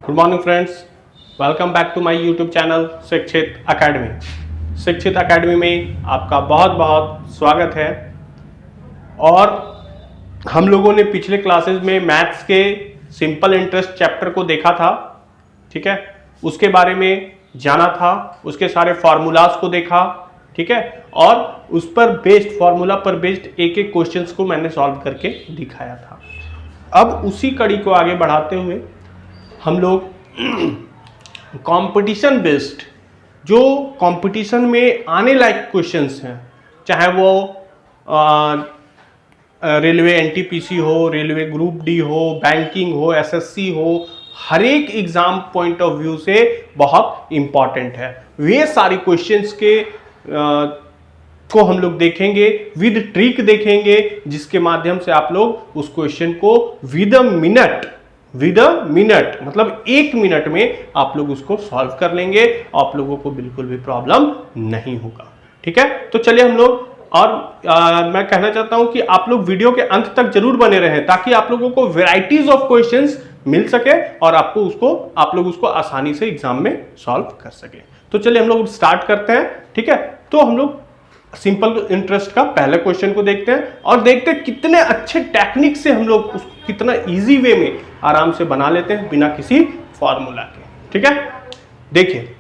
Good morning friends, welcome back to my YouTube channel Shikshit academy. Shikshit academy में आपका बहुत बहुत स्वागत है। और हम लोगों ने पिछले क्लासेस में मैथ्स के सिंपल इंटरेस्ट चैप्टर को देखा था, ठीक है, उसके बारे में जाना था, उसके सारे फार्मूलाज को देखा, ठीक है, और उस पर बेस्ड फार्मूला पर बेस्ड एक एक क्वेश्चंस को मैंने सॉल्व करके दिखाया था। अब उसी कड़ी को आगे बढ़ाते हुए हम लोग कंपटीशन बेस्ड जो कंपटीशन में आने लायक क्वेश्चंस हैं, चाहे वो रेलवे एनटीपीसी हो, रेलवे ग्रुप डी हो, बैंकिंग हो, एसएससी हो, हर एक एग्जाम पॉइंट ऑफ व्यू से बहुत इंपॉर्टेंट है। वे सारी क्वेश्चंस के को हम लोग देखेंगे, विद ट्रिक देखेंगे, जिसके माध्यम से आप लोग उस क्वेश्चन को विद अ मिनट मतलब 1 मिनट में आप लोग उसको सॉल्व कर लेंगे। आप लोगों को बिल्कुल भी प्रॉब्लम नहीं होगा, ठीक है। तो चलिए हम लोग मैं कहना चाहता हूं कि आप लोग वीडियो के अंत तक जरूर बने रहें, ताकि आप लोगों को वैरायटीज ऑफ क्वेश्चंस मिल सके और आप लोग उसको आसानी से एग्जाम में सॉल्व कर सके। तो चलिए हम लोग स्टार्ट करते हैं, ठीक है। तो हम लोग सिंपल इंटरेस्ट का पहले क्वेश्चन को देखते हैं और देखते हैं कितने अच्छे टेक्निक से हम लोग उसको कितना इजी वे में आराम से बना लेते हैं बिना किसी फॉर्मूला के, ठीक है। देखिए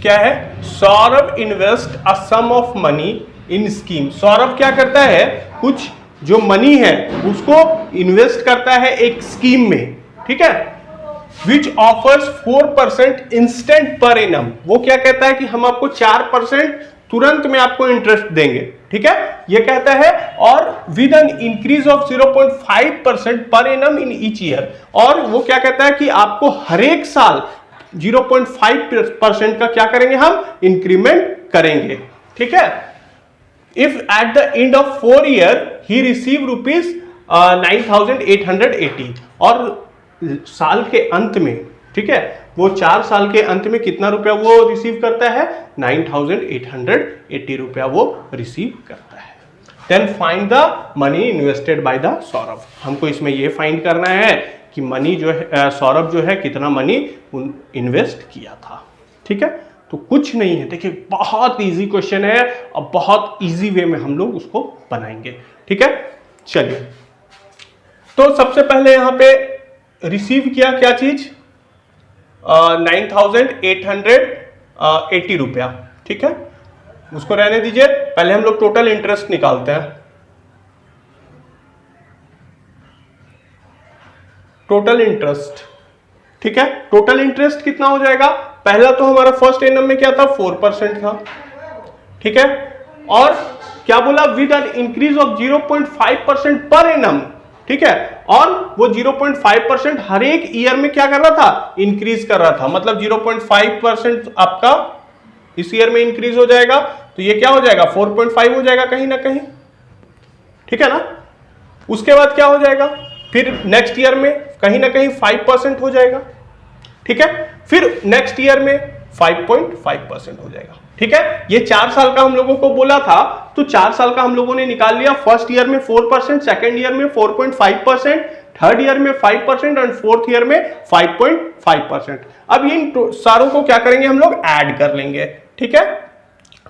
क्या है, Saurabh invest a sum of money in scheme. Saurabh क्या करता है, कुछ जो मनी है उसको इन्वेस्ट करता है एक स्कीम में, ठीक है, which offers 4% instant per annum. वो क्या कहता है कि हम आपको 4% तुरंत में आपको इंटरेस्ट देंगे, ठीक है, ये कहता है, और with an increase of 0.5% per annum in each year. और वो क्या कहता है कि आपको हर एक साल 0.5% का क्या करेंगे, हम इंक्रीमेंट करेंगे, ठीक है। If at the end of 4 year he receive ₹9,880, और साल के अंत में, ठीक है, वो 4 साल के अंत में कितना रुपया वो रिसीव करता है, 9,880 रुपया वो रिसीव करता है। Then find the money invested by the Saurabh. हमको इसमें ये फाइंड करना है कि मनी जो है, सौरभ जो है कितना मनी इन्वेस्ट किया था, ठीक है। तो कुछ नहीं है, देखिए बहुत इजी क्वेश्चन है और बहुत इजी वे में हम लोग उसको बनाएंगे, ठीक है। चलिए, तो सबसे पहले यहां पे रिसीव किया क्या चीज, 9,880 रुपया, ठीक है, उसको रहने दीजिए। पहले हम लोग टोटल इंटरेस्ट निकालते हैं। टोटल इंटरेस्ट, ठीक है, टोटल इंटरेस्ट कितना हो जाएगा, पहला तो हमारा फर्स्ट एनम में क्या था, 4% था, ठीक है, और क्या बोला, with an increase of 0.5% per annum, ठीक है, और वो 0.5% हर एक ईयर में क्या कर रहा था, इंक्रीज कर रहा था। मतलब 0.5% आपका इस ईयर में इंक्रीज हो जाएगा, तो ये क्या हो जाएगा, 4.5 हो जाएगा कहीं ना कहीं, ठीक है ना। उसके बाद क्या हो जाएगा, फिर नेक्स्ट ईयर में कहीं ना कहीं 5% हो जाएगा, ठीक है, फिर नेक्स्ट ईयर में 5.5% हो जाएगा, ठीक है। ये 4 साल का हम लोगों को बोला था, तो 4 साल का हम लोगों ने निकाल लिया। फर्स्ट ईयर में 4%, सेकेंड ईयर में 4.5%, थर्ड ईयर में 5% और फोर्थ ईयर में 5.5%। अब इन सारों को क्या करेंगे, हम लोग ऐड कर लेंगे, ठीक है।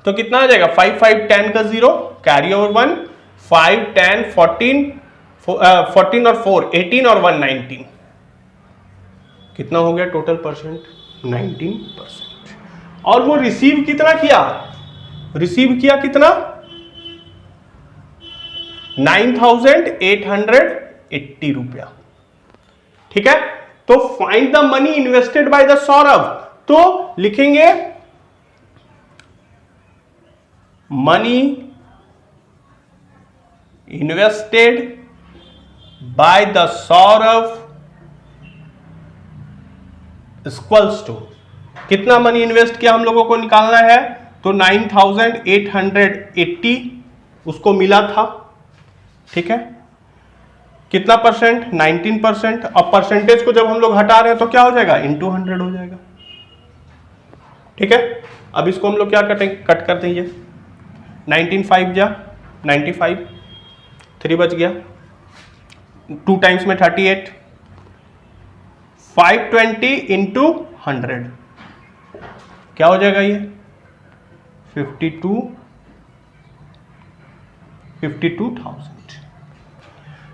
तो कितना आ जाएगा, 5 5 10 का 0, कैरी ओवर 1, 5 10 14 14 और 4 18 और 1 19, कितना हो गया टोटल परसेंट, 19%। और वो रिसीव कितना किया, रिसीव किया कितना, 9,880 रुपया, ठीक है। तो find the money invested by the Saurabh, तो लिखेंगे money invested by the Saurabh equals to, कितना मनी इन्वेस्ट किया हम लोगों को निकालना है, तो 9,880 उसको मिला था, ठीक है, कितना परसेंट, 19%। अब परसेंटेज को जब हम लोग हटा रहे हैं तो क्या हो जाएगा, इंटू 100 हो जाएगा, ठीक है। अब इसको हम लोग क्या कट कर देंगे, 19 5 जा 95, 3 बच गया, 2 टाइम्स में 38, 520 इंटू 100 क्या हो जाएगा ये 52,000।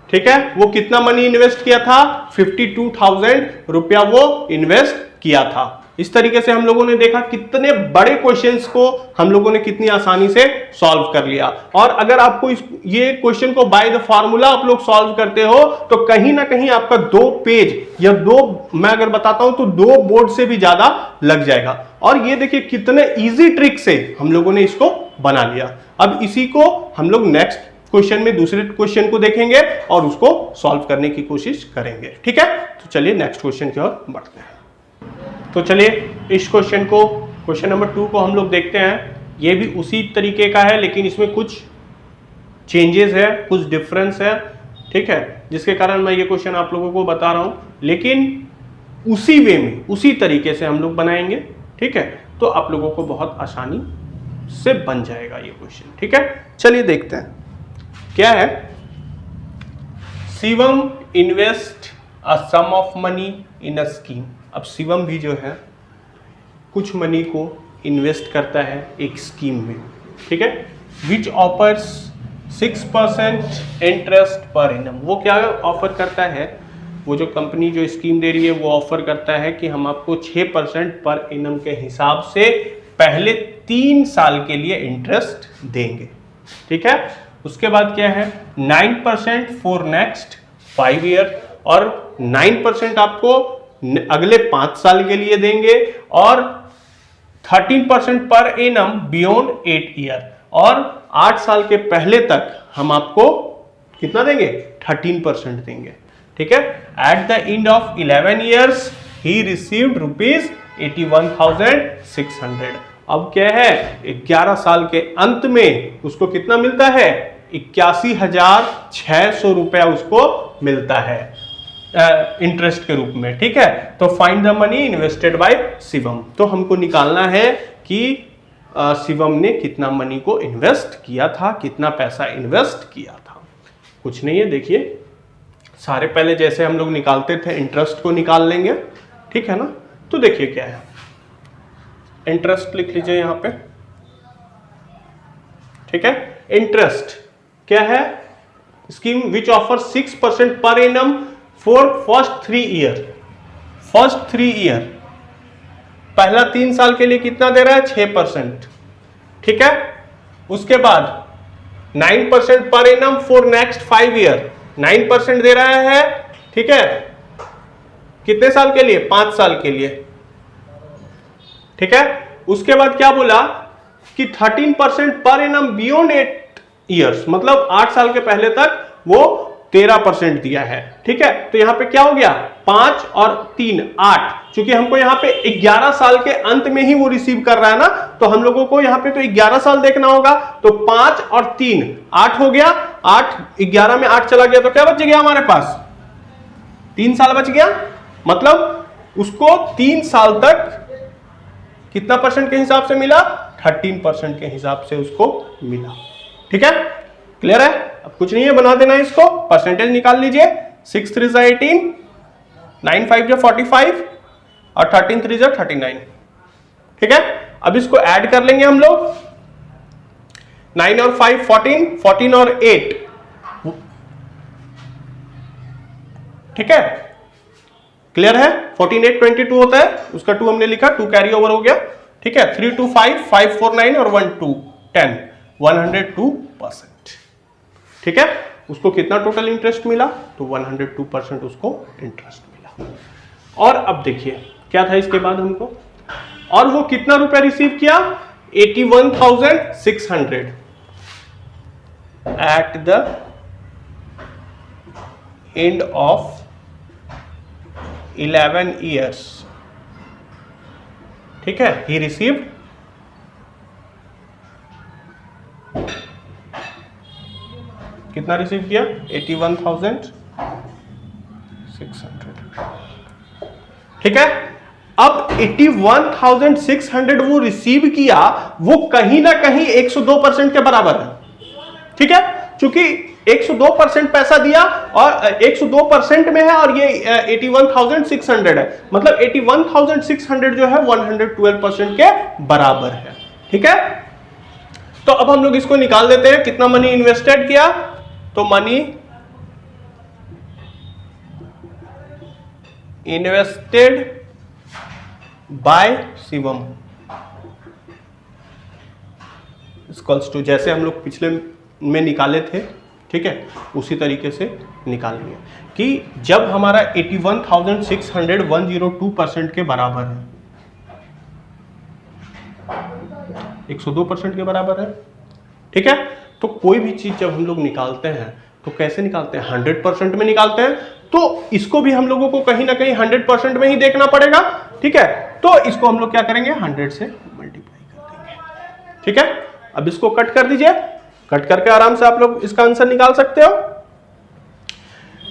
ठीक है, वो कितना मनी इन्वेस्ट किया था 52,000 रुपया वो इन्वेस्ट किया था। इस तरीके से हम लोगों ने देखा कितने बड़े क्वेश्चंस को हम लोगों ने कितनी आसानी से सॉल्व कर लिया। और अगर आपको ये क्वेश्चन को बाय द फार्मूला आप लोग सॉल्व करते हो तो कहीं ना कहीं आपका 2 पेज या 2, मैं अगर बताता हूं तो 2 बोर्ड से भी ज्यादा लग जाएगा। और ये देखिए कितने इजी ट्रिक से हम लोगों ने इसको बना लिया। अब इसी को हम लोग नेक्स्ट क्वेश्चन में दूसरे क्वेश्चन को देखेंगे और उसको सॉल्व करने की कोशिश करेंगे। ठीक है, तो चलिए नेक्स्ट क्वेश्चन की ओर बढ़ते हैं। तो चलिए इस क्वेश्चन को, क्वेश्चन नंबर 2 को हम लोग देखते हैं। ये भी उसी तरीके का है लेकिन इसमें कुछ चेंजेस है, कुछ डिफरेंस है। ठीक है, जिसके कारण मैं ये क्वेश्चन आप लोगों को बता रहा हूं, लेकिन उसी वे में उसी तरीके से हम लोग बनाएंगे। ठीक है, तो आप लोगों को बहुत आसानी से बन जाएगा ये क्वेश्चन। ठीक है, चलिए देखते हैं क्या है। Shivam invest a sum of money in a scheme. अब शिवम भी जो है कुछ मनी को इन्वेस्ट करता है एक स्कीम में। ठीक है, which offers 6% interest per annum. वो क्या ऑफर करता है, वो जो कंपनी जो स्कीम दे रही है वो ऑफर करता है कि हम आपको 6% पर एनम के हिसाब से पहले 3 साल के लिए इंटरेस्ट देंगे। ठीक है, उसके बाद क्या है 9% फॉर नेक्स्ट 5 ईयर और 9% आपको अगले 5 साल के लिए देंगे और 13% पर एनम बियॉन्ड 8 ईयर और 8 साल के पहले तक हम आपको कितना देंगे 13% देंगे। ठीक है, at the end of 11 years he received ₹81,600। अब क्या है 11 साल के अंत में उसको कितना मिलता है 81,600 रुपया उसको मिलता है इंटरेस्ट के रूप में। ठीक है, तो find the money invested by Shivam. तो हमको निकालना है कि शिवम ने कितना मनी को इन्वेस्ट किया था, कितना पैसा इन्वेस्ट किया था। कुछ नहीं है, देखिए सारे पहले जैसे हम लोग निकालते थे इंटरेस्ट को निकाल लेंगे। ठीक है ना, तो देखिए क्या है, इंटरेस्ट लिख लीजिए यहां पे। ठीक है, इंटरेस्ट क्या है, scheme which offer 6% per annum for first 3 year. First 3 year पहला 3 साल के लिए कितना दे रहा है 6%। ठीक है, उसके बाद 9% per annum for next 5 year 9% दे रहा है। ठीक है, कितने साल के लिए 5 साल के लिए। ठीक है, उसके बाद क्या बोला कि 13% पर एनम बियॉन्ड 8 ईयर्स, मतलब 8 साल के पहले तक वो 13% दिया है। ठीक है, तो यहां पे क्या हो गया 5 और 3 8, क्योंकि हमको यहां पे 11 साल के अंत में ही वो रिसीव कर रहा है ना, तो हम लोगों को यहां पे तो 11 साल देखना होगा। तो 5 और 3 8 हो गया, 8 11 में 8 चला गया तो क्या बच गया हमारे पास 3 साल बच गया। मतलब उसको 3 साल तक कितना परसेंट के हिसाब से मिला 13% के हिसाब से उसको मिला। ठीक है, क्लियर है। अब कुछ नहीं है, बना देना इसको, परसेंटेज निकाल लीजिए। 6 3 18, 9 5 45 और 13 3 39। ठीक है, अब इसको ऐड कर लेंगे हम लोग। 9 और 5 14, 14 और 8। ठीक है, क्लियर है। 14 8 22 होता है, उसका 2 हमने लिखा, 2 कैरी ओवर हो गया। ठीक है, 3 2 5 5 4 9 और 1 2 10 102%। ठीक है, उसको कितना टोटल इंटरेस्ट मिला तो 102% उसको इंटरेस्ट मिला। और अब देखिए क्या था इसके बाद हमको, और वो कितना रुपया रिसीव किया 81,600 at the end of 11 years. ठीक है, ही रिसीव्ड कितना रिसीव किया 81,600। ठीक है, अब 81,600 वो रिसीव किया, वो कहीं ना कहीं 102% के बराबर है। ठीक है, क्योंकि 102% पैसा दिया और 102% में है और ये 81,600 है, मतलब 81,600 जो है 112% के बराबर है। ठीक है, तो अब हम लोग इसको निकाल देते हैं, कितना मनी इन्वेस्टेड किया, तो money invested by Shivam equals to, जैसे हम लोग पिछले में निकाले थे, ठीक है, उसी तरीके से निकालेंगे कि जब हमारा 81,600 102% के बराबर है, 102% के बराबर है। ठीक है, तो कोई भी चीज जब हम लोग निकालते हैं तो कैसे निकालते हैं, 100% में निकालते हैं, तो इसको भी हम लोगों को कहीं ना कहीं 100% में ही देखना पड़ेगा। ठीक है, तो इसको हम लोग क्या करेंगे, 100 से मल्टीप्लाई कर देंगे। ठीक है, अब इसको कट कर दीजिए, कट करके आराम से आप लोग इसका आंसर निकाल सकते हो।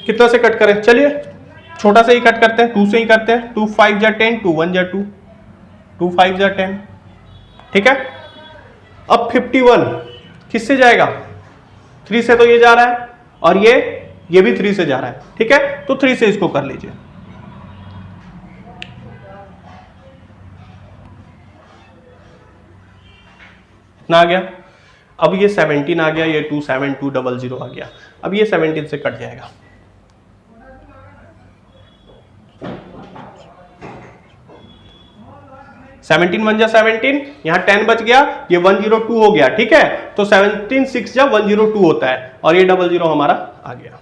कितना से कट करें, चलिए छोटा से ही कट करते हैं, 2 से ही करते हैं, 2 5 जा 10, 2 1 जा 2, 2 5 जा 10। ठीक है, अब 51 किससे जाएगा, 3 से तो ये जा रहा है और ये भी 3 से जा रहा है। ठीक है, तो 3 से इसको कर लीजिए, इतना आ गया। अब ये 17 आ गया, ये 27200 आ गया, अब ये 17 से कट जाएगा। सेवनटीन 1 जा 17, यहां 10 बच गया, ये 102 हो गया। ठीक है, तो 17 6 जा 102 होता है और ये 00 हमारा आ गया।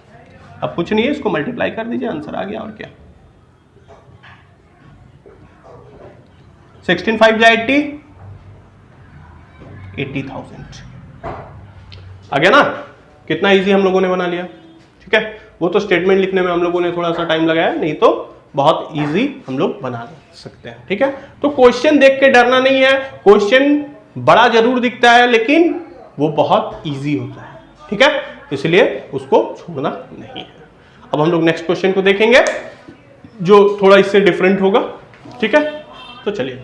अब कुछ नहीं है, इसको मल्टीप्लाई कर दीजिए, आंसर आ गया। और क्या, 16 5 जा 80, 80,000 आ गया ना। कितना इजी हम लोगों ने बना लिया। ठीक है, वो तो स्टेटमेंट लिखने में हम लोगों ने थोड़ा सा टाइम लगाया, नहीं तो बहुत इजी हम लोग बना सकते हैं। ठीक है, तो क्वेश्चन देख के डरना नहीं है, क्वेश्चन बड़ा जरूर दिखता है लेकिन वो बहुत इजी होता है। ठीक है, इसलिए उसको छोड़ना नहीं है। अब हम लोग नेक्स्ट क्वेश्चन को देखेंगे जो थोड़ा इससे डिफरेंट होगा। ठीक है, तो चलिए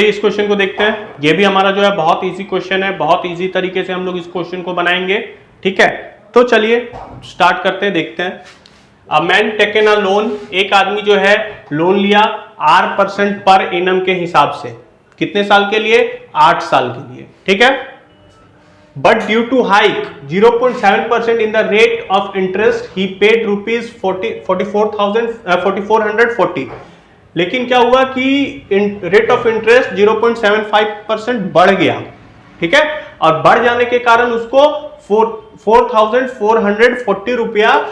इस क्वेश्चन को देखते हैं। ये भी हमारा जो है बहुत इजी क्वेश्चन है, बहुत इजी तरीके से हम लोग इस क्वेश्चन को बनाएंगे। ठीक है, तो चलिए स्टार्ट करते हैं, देखते हैं। A man taken a loan, एक आदमी जो है लोन लिया R% पर एनम के हिसाब से, कितने साल के लिए, 8 साल के लिए। ठीक है, but due to hike 0.7% in the rate of interest he paid ₹4440, लेकिन क्या हुआ कि रेट ऑफ इंटरेस्ट 0.75% बढ़ गया। ठीक है, और बढ़ जाने के कारण उसको 4,440 रुपया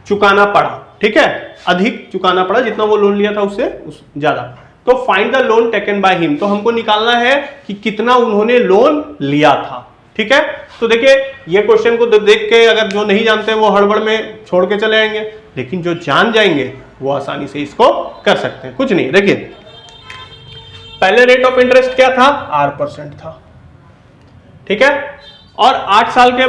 चुकाना पड़ा। ठीक है, अधिक चुकाना पड़ा, जितना वो लोन लिया था उससे ज्यादा। तो find the loan taken by him, तो हमको निकालना है कि कितना उन्होंने लोन लिया था। ठीक है, तो देखिए ये क्वेश्चन को देख के अगर जो नहीं जानते हैं वो हड़बड़ में छोड़ के चले आएंगे, लेकिन जो जान जाएंगे वो आसानी से इसको कर सकते हैं। कुछ नहीं, देखिए पहले रेट ऑफ इंटरेस्ट क्या था, R% था। ठीक है, और 8 साल के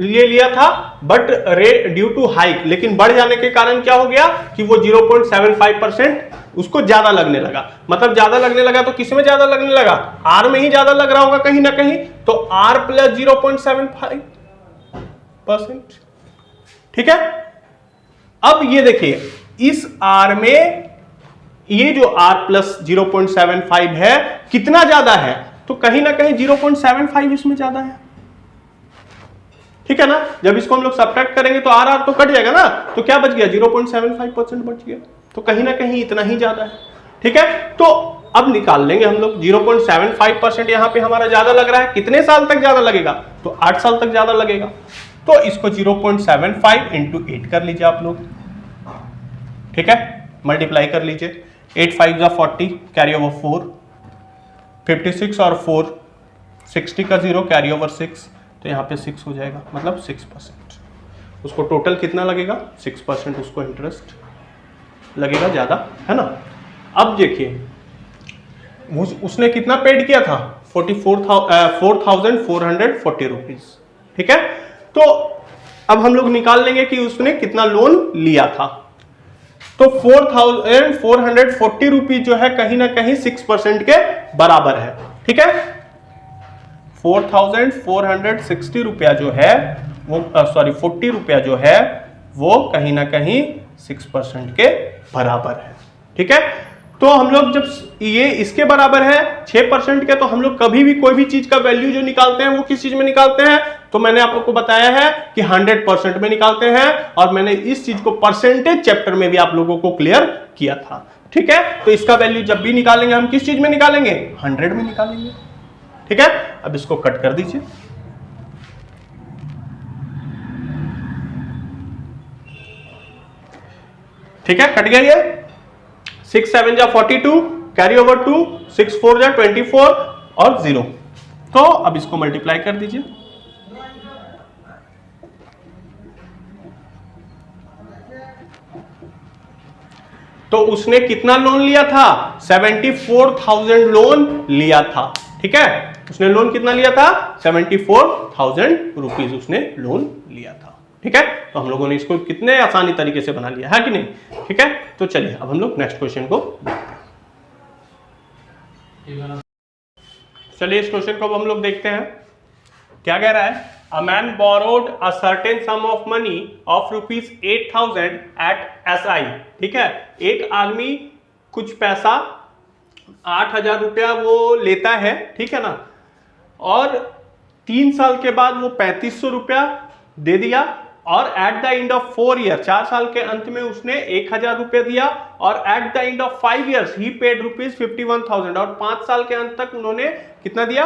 लिए लिया था, but rate due to hike, लेकिन बढ़ जाने के कारण क्या हो गया कि वो 0.75% उसको ज्यादा लगने लगा। मतलब ज्यादा लगने लगा तो किस में ज्यादा लगने लगा, R में ही ज्यादा लग रहा होगा कहीं ना कहीं, तो R + 0.75%। ठीक है, अब ये देखिए इस R में ये जो R + 0.75 है कितना ज्यादा है, तो कहीं ना कहीं 0.75 इसमें ज्यादा है। ठीक है ना, जब इसको हम लोग सब्ट्रैक्ट करेंगे तो R तो कट जाएगा ना, तो क्या बच गया, 0.75% बच गया, तो कहीं ना कहीं इतना ही ज्यादा है। ठीक है, तो अब निकाल लेंगे हम लोग 0.75% यहां पे हमारा ज्यादा लग रहा है, कितने साल तक ज्यादा लगेगा, तो 8 साल तक ज्यादा लगेगा। तो इसको 0.75 × 8 कर लीजिए आप लोग। ठीक है, मल्टीप्लाई कर लीजिए, 8 5 जा 40, कैरी ओवर 4, 56 और 4 60 का 0, कैरी ओवर 6, तो यहाँ पे 6 हो जाएगा, मतलब 6%। उसको टोटल कितना लगेगा, 6% उसको इंटरेस्ट लगेगा ज्यादा, है ना। अब देखिए उसने कितना पेड किया था, 4,440 रुपीज। ठीक है, तो अब हम लोग निकाल लेंगे कि उसने कितना लोन लिया था। तो 4,440 रुपीज जो है कहीं ना कहीं 6% के बराबर है। ठीक है, 4,460 रुपया जो है वो 40 रुपया जो है वो कहीं ना कहीं 6% के बराबर है। ठीक है, तो हम लोग जब ये इसके बराबर है 6% के, तो हम लोग कभी भी कोई भी चीज का वैल्यू जो निकालते हैं वो किस चीज में निकालते हैं, तो मैंने आप लोग को बताया है कि 100% में निकालते हैं, और मैंने इस चीज को परसेंटेज चैप्टर में भी आप लोगों को क्लियर किया था। ठीक है, तो इसका वैल्यू जब भी निकालेंगे हम किस चीज में निकालेंगे, 100 में निकालेंगे। ठीक है, अब इसको कट कर दीजिए। ठीक है, कट गया ये। 6 7 जा 42, कैरी ओवर 2, 6 4 जा 24 और 0। तो अब इसको मल्टीप्लाई कर दीजिए। तो उसने कितना लोन लिया था, 74,000 लोन लिया था। ठीक है, उसने लोन कितना लिया था, 74,000 रुपीज उसने लोन लिया था। ठीक है, तो हम लोगों ने इसको कितने आसानी तरीके से बना लिया है कि नहीं। ठीक है, तो चलिए अब हम लोग नेक्स्ट क्वेश्चन को चलिए इस क्वेश्चन को अब हम लोग देखते हैं क्या कह रहा है। A man borrowed a certain sum of money of rupees 8,000 at SI। ठीक है, एक आदमी कुछ पैसा 8,000 रुपया वो लेता है। ठीक है ना, और 3 साल के बाद वो 3,500 रुपया दे दिया, और at the end of 4 year 4 साल के अंत में उसने 1,000 रुपया दिया, और at the end of 5 years he paid rupees 51,000, और 5 साल के अंत तक उन्होंने कितना दिया,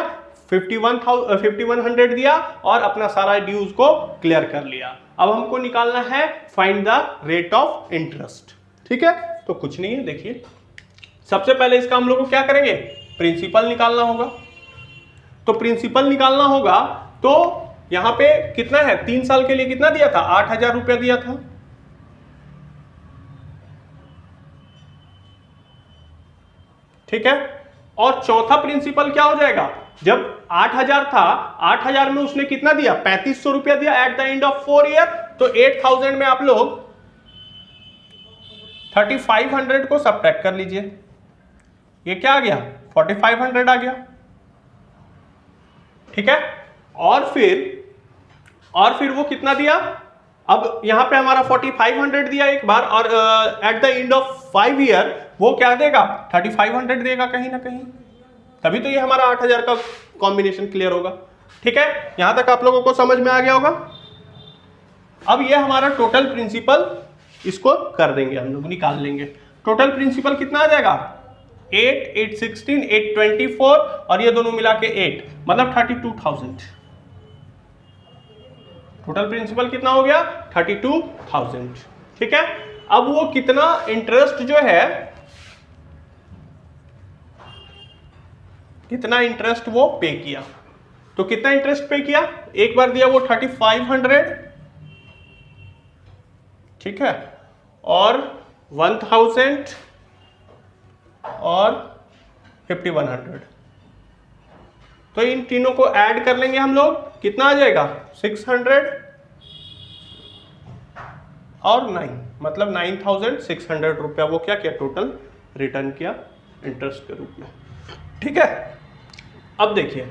5100 दिया, और अपना सारा ड्यूज को क्लियर कर लिया। अब हमको निकालना है find the rate of interest. ठीक है, तो कुछ नहीं है, देखिए सबसे पहले इसका हम लोग को क्या करेंगे, प्रिंसिपल निकालना होगा। तो प्रिंसिपल निकालना होगा, तो यहां पे कितना है, 3 साल के लिए कितना दिया था, 8,000 रुपया दिया था। ठीक है, और चौथा प्रिंसिपल क्या हो जाएगा, जब 8,000 था, 8,000 में उसने कितना दिया, 3,500 रुपया दिया at the end of 4 year. तो 8,000 में आप लोग 3,500 को सब्ट्रैक्ट कर लीजिए, ये क्या आ गया, 4,500 आ गया। ठीक है, और फिर वो कितना दिया, अब यहां पे हमारा 4,500 दिया एक बार, और at the end of 5 year वो क्या देगा, 3,500 देगा कहीं ना कहीं, तभी तो ये हमारा 8,000 का कॉम्बिनेशन क्लियर होगा। ठीक है, यहां तक आप लोगों को समझ में आ गया होगा। अब ये हमारा टोटल प्रिंसिपल, इसको कर देंगे हम लोग, निकाल लेंगे। टोटल प्रिंसिपल कितना आ जाएगा, 8, 8, 16, 8, 24, और ये दोनों मिला के 8, मतलब 32,000। टोटल प्रिंसिपल कितना हो गया, 32,000। ठीक है, अब वो कितना इंटरेस्ट जो है, कितना इंटरेस्ट वो पे किया, तो कितना इंटरेस्ट पे किया, एक बार दिया वो 3,500। ठीक है, और 1,000 और 5,100, तो इन तीनों को ऐड कर लेंगे हम लोग, कितना आ जाएगा, 600 और 9, मतलब 9,600 रुपया वो क्या किया, टोटल रिटर्न किया इंटरेस्ट के रूप में। ठीक है, अब देखिए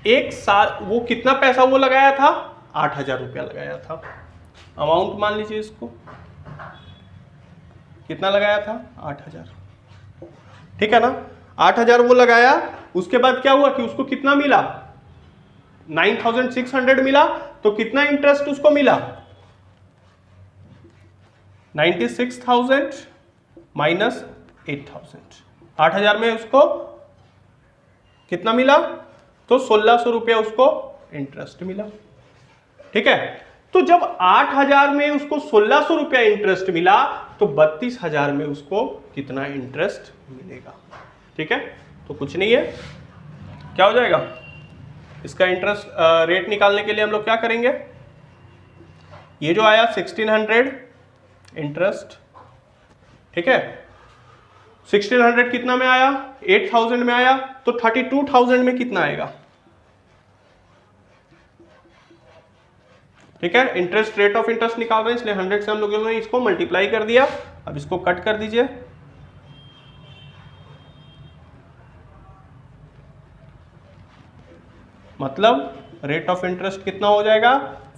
एक साल वो कितना पैसा वो लगाया था, 8,000 रुपया लगाया था। अमाउंट मान लीजिए इसको, कितना लगाया था, 8,000। ठीक है ना, 8,000 वो लगाया, उसके बाद क्या हुआ कि उसको कितना मिला, 9,600 मिला, तो कितना इंटरेस्ट उसको मिला, 96,000 माइनस 8,000। 8,000 में उसको कितना मिला, तो 1,600 रुपया उसको इंटरेस्ट मिला। ठीक है, तो जब 8,000 में उसको 1,600 रुपया इंटरेस्ट मिला, तो 32,000 में उसको कितना इंटरेस्ट मिलेगा। ठीक है, तो कुछ नहीं है, क्या हो जाएगा, इसका इंटरेस्ट रेट निकालने के लिए हम लोग क्या करेंगे, ये जो आया 1,600 इंटरेस्ट। ठीक है, 1,600 कितना में आया, 8,000 में आया, तो 32,000 में कितना आएगा। ठीक है, इंटरेस्ट रेट ऑफ इंटरेस्ट निकाल रहे हैं, इसलिए 100 से हम लोगों ने इसको मल्टीप्लाई कर दिया। अब इसको कट कर दीजिए, मतलब रेट ऑफ इंटरेस्ट कितना हो जाएगा,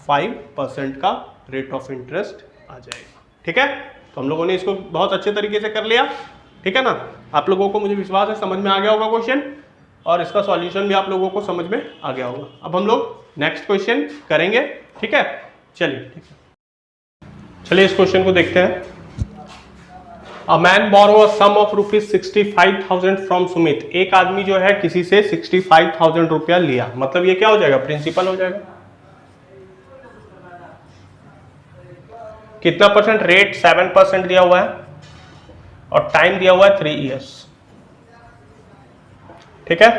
5% का रेट ऑफ इंटरेस्ट आ जाएगा। ठीक है, तो हम लोगों ने इसको बहुत अच्छे तरीके से कर लिया। ठीक है ना, आप लोगों को मुझे विश्वास है समझ में आ गया होगा क्वेश्चन, और इसका सॉल्यूशन भी आप लोगों को समझ में आ गया होगा। अब हम लोग नेक्स्ट क्वेश्चन करेंगे। ठीक है, चलिए ठीक है, चलिए इस क्वेश्चन को देखते हैं। A man borrow a sum of ₹65,000 from Sumit. एक आदमी जो है किसी से 65,000 रुपया लिया, मतलब ये क्या हो जाएगा, प्रिंसिपल हो जाएगा। कितना परसेंट, रेट 7% दिया हुआ है और टाइम दिया हुआ है 3 इयर्स। ठीक है,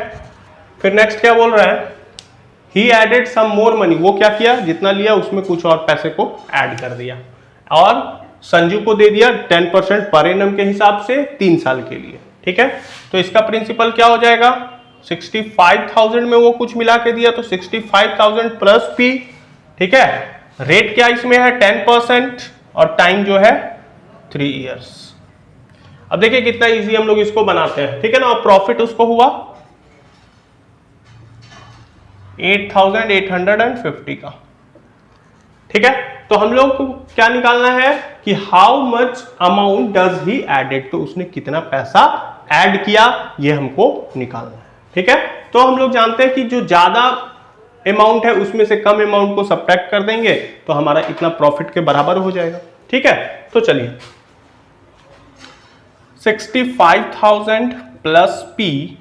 फिर नेक्स्ट क्या बोल रहा है, ही एडेड सम मोर मनी। वो क्या किया, जितना लिया उसमें कुछ और पैसे को ऐड कर दिया और संजू को दे दिया 10% पर एनम के हिसाब से 3 साल के लिए। ठीक है, तो इसका प्रिंसिपल क्या हो जाएगा, 65,000 में वो कुछ मिला के दिया तो 65,000 प्लस पी। ठीक है, रेट क्या इसमें है 10% और टाइम जो है 3 इयर्स। अब देखिए कितना इजी हम लोग इसको बनाते हैं। ठीक है ना, और प्रॉफिट उसको हुआ 8,850 का। ठीक है, तो हम लोग को क्या निकालना है कि how much amount does he added, तो उसने कितना पैसा ऐड किया ये हमको निकालना है। ठीक है, तो हम लोग जानते हैं कि जो ज्यादा अमाउंट है उसमें से कम अमाउंट को सब्ट्रैक्ट कर देंगे तो हमारा इतना प्रॉफिट के बराबर हो जाएगा। ठीक है, तो चलिए 65,000 plus P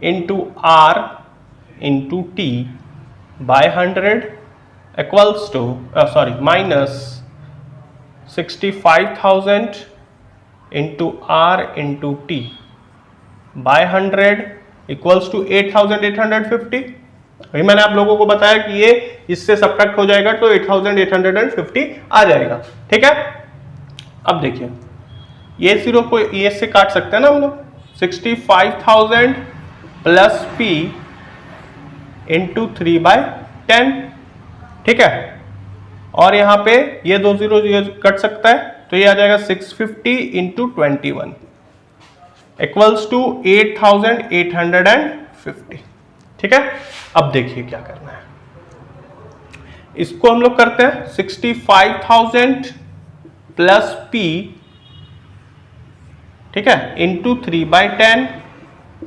into R into T by 100 equals to minus 65,000 into R into T by 100 equals to 8,850। वही मैंने आप लोगों को बताया कि ये इससे सब्ट्रैक्ट हो जाएगा तो 8,850 आ जाएगा। ठीक है, अब देखिए ये 0 को ये से काट सकते हैं ना हम लोग, 65,000 प्लस P इंटू 3/10। ठीक है, और यहां पे ये 2 0 कट सकता है तो ये आ जाएगा 650 इंटू 21 इक्वल्स टू 8,850। ठीक है, अब देखिए क्या करना है, इसको हम लोग करते हैं 65,000 प्लस पी, ठीक है, इंटू 3/10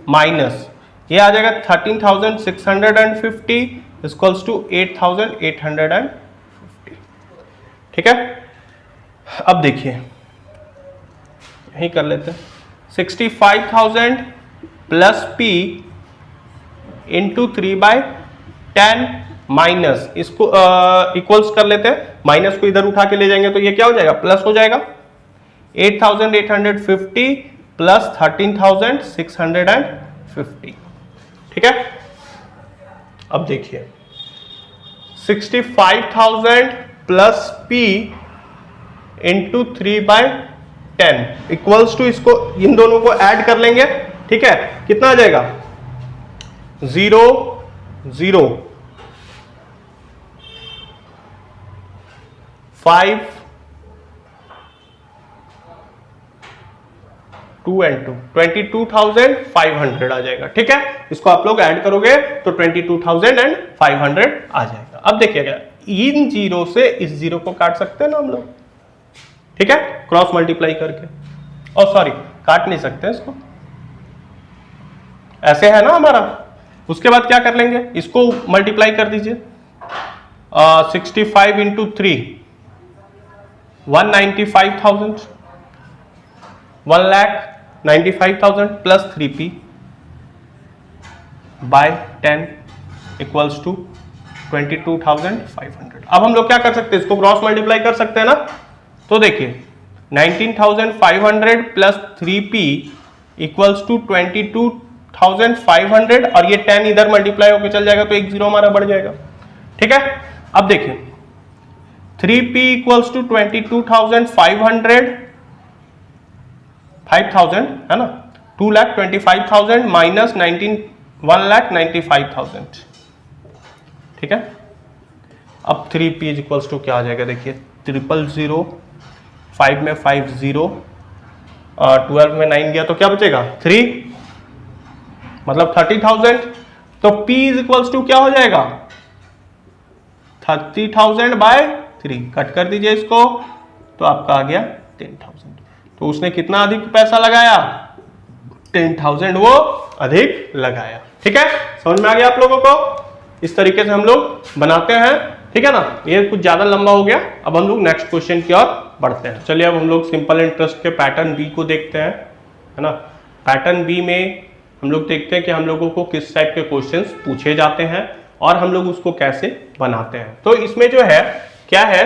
माइनस ये आ जाएगा 13,650 इक्वल्स टू 8,850। ठीक है, अब देखिए यही कर लेते हैं 65,000 प्लस पी इंटू 3/10 माइनस इसको इक्वल्स कर लेते हैं, माइनस को इधर उठा के ले जाएंगे तो ये क्या हो जाएगा, प्लस हो जाएगा। 8,850 प्लस 13,650। ठीक है, अब देखिए 65,000 plus P into 3/10 equals to, इसको इन दोनों को ऐड कर लेंगे। ठीक है, कितना आ जाएगा 0 0 5 2 and 2 22,500 आ जाएगा। ठीक है, इसको आप लोग ऐड करोगे तो 22,500 आ जाएगा। अब देखिएगा इन जीरो से इस जीरो को काट सकते हैं ना हम लोग, ठीक है, क्रॉस मल्टीप्लाई करके, और सॉरी काट नहीं सकते इसको, ऐसे है ना हमारा। उसके बाद क्या कर लेंगे, इसको मल्टीप्लाई कर दीजिए 65 into 3 195,000 1,95,000 plus 3p by 10 equals to 22,500। अब हम लोग क्या कर सकते हैं, इसको क्रॉस मल्टीप्लाई कर सकते हैं ना, तो देखिए 19,500 प्लस 3p इक्वल्स टू 22,500 और ये 10 इधर मल्टीप्लाई होकर चल जाएगा तो एक जीरो हमारा बढ़ जाएगा। ठीक है, अब देखिए 3p इक्वल्स टू 22,500 5,000 है ना, 2,25,000 माइनस 1,95,000। ठीक है, अब 3p इज इक्वल्स टू क्या आ जाएगा, देखिए 000, 5 में 5 0, 12 में 9 गया तो क्या बचेगा 3, मतलब 30,000। तो p इज इक्वल्स टू क्या हो जाएगा 30,000 बाय 3, कट कर दीजिए इसको तो आपका आ गया 10,000। तो उसने कितना अधिक पैसा लगाया, 10,000 वो अधिक लगाया। ठीक है, समझ में आ गया आप लोगों को? इस तरीके से हम लोग बनाते हैं, ठीक है ना। ये कुछ ज्यादा लंबा हो गया, अब हम लोग नेक्स्ट क्वेश्चन की ओर बढ़ते हैं। चलिए अब हम लोग सिंपल इंटरेस्ट के पैटर्न बी को देखते हैं, है ना। पैटर्न बी में हम लोग देखते हैं कि हम लोगों को किस टाइप के क्वेश्चंस पूछे जाते हैं और हम लोग उसको कैसे बनाते हैं। तो इसमें जो है क्या है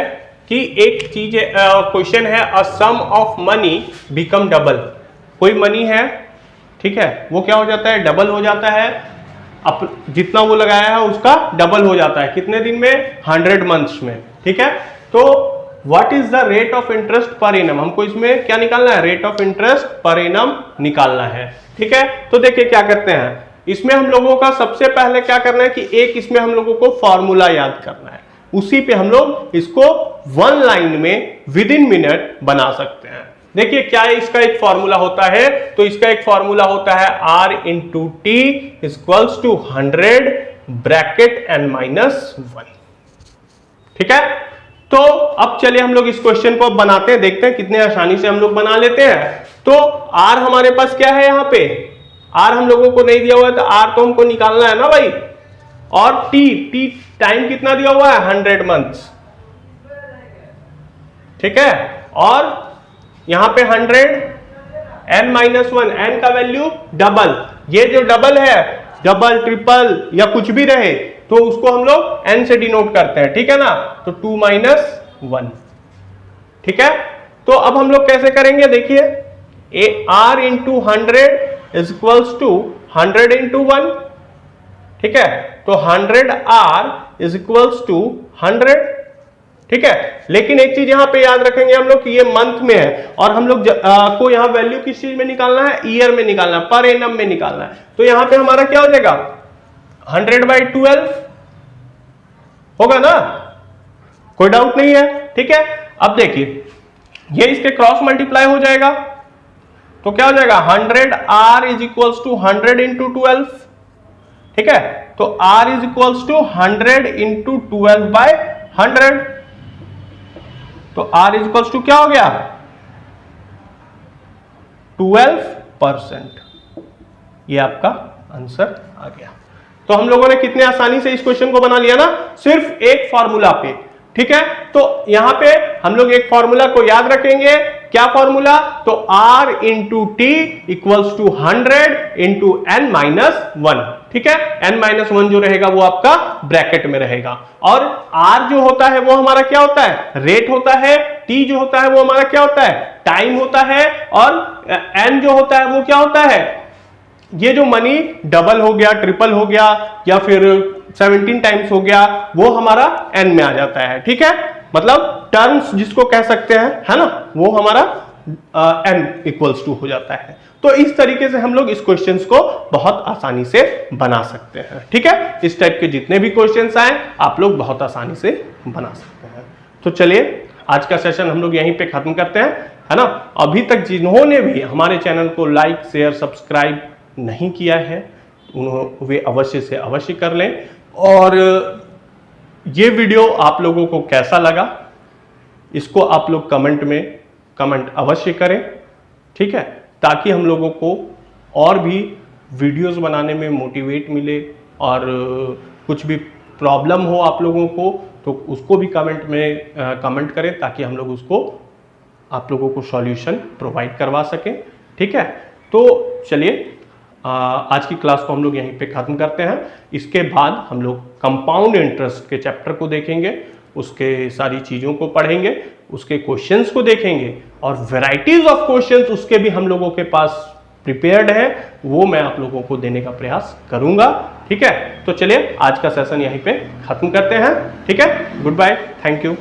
कि एक चीज क्वेश्चन है, अ sum of money become double. कोई मनी है, ठीक है, वो क्या हो जाता है, डबल हो जाता है। जितना वो लगाया है उसका डबल हो जाता है, कितने दिन में, 100 मंथ्स में। ठीक है, तो what is the rate of interest per annum, हमको इसमें क्या निकालना है, rate of interest per annum निकालना है। ठीक है, तो देखिए क्या करते हैं, इसमें हम लोगों का सबसे पहले क्या करना है कि एक इसमें हम लोगों को फॉर्मूला याद करना है, उसी पे हम लोग इसको 1 लाइन में विद इन मिनट बना सकते हैं। देखिए क्या इसका एक फॉर्मूला होता है, तो इसका एक फॉर्मूला होता है R into T equals to 100 bracket n-1। ठीक है, तो अब चलिए हम लोग इस क्वेश्चन को बनाते हैं, देखते हैं कितने आसानी से हम लोग बना लेते हैं। तो R हमारे पास क्या है, यहां पे R हम लोगों को नहीं दिया हुआ है, तो R तो हमको निकालना है ना भाई। और T टाइम कितना दिया हुआ है, 100 मंथ्स। ठीक है, और यहां पे 100 n-1, n का वैल्यू डबल, ये जो डबल है, डबल ट्रिपल या कुछ भी रहे तो उसको हम लोग n से डिनोट करते हैं। ठीक है ना, तो 2 - 1। ठीक है, तो अब हम लोग कैसे करेंगे, देखिए R into 100 is equals to 100 into 1। ठीक है, तो 100R इज इक्वल्स टू 100। ठीक है, लेकिन एक चीज यहां पे याद रखेंगे हम लोग कि ये मंथ में है और हम लोग को यहां वैल्यू किस चीज में निकालना है, ईयर में निकालना है, पर एनम में निकालना है। तो यहां पे हमारा क्या हो जाएगा, 100/12 होगा ना, कोई डाउट नहीं है। ठीक है, अब देखिए ये इसके क्रॉस मल्टीप्लाई हो जाएगा तो क्या हो जाएगा, 100R is equals to 100 into 12। ठीक है, तो R is equals to 100 into 12/100। तो R इज इक्वल्स टू क्या हो गया, 12%। ये आपका आंसर आ गया। तो हम लोगों ने कितने आसानी से इस क्वेश्चन को बना लिया ना, सिर्फ एक फॉर्मूला पे। ठीक है, तो यहां पे हम लोग एक फॉर्मूला को याद रखेंगे, क्या फॉर्मूला, तो R into T equals to 100 into n-1। ठीक है, n-1 जो रहेगा वो आपका ब्रैकेट में रहेगा, और R जो होता है वो हमारा क्या होता है, रेट होता है, T जो होता है वो हमारा क्या होता है, टाइम होता है, और n जो होता है वो क्या होता है, ये जो मनी डबल हो गया, ट्रिपल हो गया या फिर 17 टाइम्स हो गया, वो हमारा n में आ जाता है। ठीक है, मतलब टर्म्स जिसको कह सकते हैं, है ना, वो हमारा n इक्वल्स टू हो जाता है। तो इस तरीके से हम लोग इस क्वेश्चंस को बहुत आसानी से बना सकते हैं। ठीक है, इस टाइप के जितने भी क्वेश्चंस आए आप लोग बहुत आसानी से बना सकते हैं। तो चलिए आज का सेशन हम लोग यहीं पे खत्म करते हैं, है ना। अभी तक जिन्होंने भी हमारे चैनल को लाइक, शेयर, सब्सक्राइब नहीं किया है वे अवश्य से अवश्य कर लें। और ये वीडियो आप लोगों को कैसा लगा इसको आप लोग कमेंट में कमेंट अवश्य करें। ठीक है, ताकि हम लोगों को और भी वीडियोस बनाने में मोटिवेट मिले, और कुछ भी प्रॉब्लम हो आप लोगों को तो उसको भी कमेंट में कमेंट करें, ताकि हम लोग उसको आप लोगों को सॉल्यूशन प्रोवाइड करवा सकें। ठीक है, तो चलिए आज की क्लास को हम लोग यहीं पे ख़त्म करते हैं। इसके बाद हम लोग कंपाउंड इंटरेस्ट के चैप्टर को देखेंगे, उसके सारी चीज़ों को पढ़ेंगे, उसके क्वेश्चंस को देखेंगे, और वैरायटीज ऑफ क्वेश्चंस उसके भी हम लोगों के पास प्रिपेयर्ड है, वो मैं आप लोगों को देने का प्रयास करूंगा। ठीक है, तो चलिए आज का सेशन यहीं पे ख़त्म करते हैं। ठीक है, गुड बाय, थैंक यू।